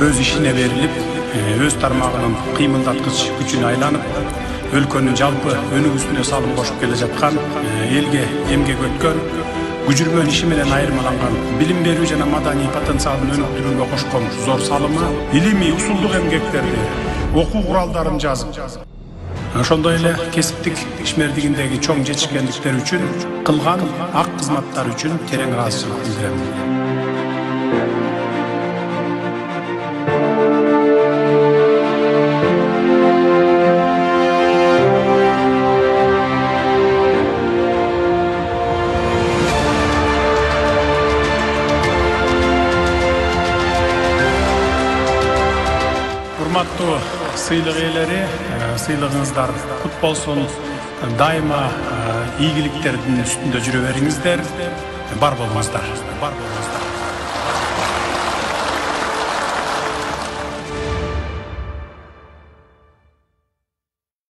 öz işine berilip, öz tarmağının kıymıldatkıç gücüne aylanıp, өлкөнүн жалпы өнүгүүсүнө салым кошуп келе жаткан, элге эмгек өткөн, күжүрмөн иши менен айырмаланган, билим берүү жана маданий потенциалын өнүктүрүүгө кошкон зор салымы, илимий усулдук эмгектерди, окуу куралдарын жазып, ошондой эле кесиптик ишмердигиндеги чоң жетишкендиктер үчүн кылган ак кызматтары үчүн терең ыраазычылык билдирем. Урматтуу сыйлык ээлери, сыйлыгыңыздар кут болсун. Дайыма ийгиликтердин үстүндө жүрө бериңиздер. Бар болуңуздар.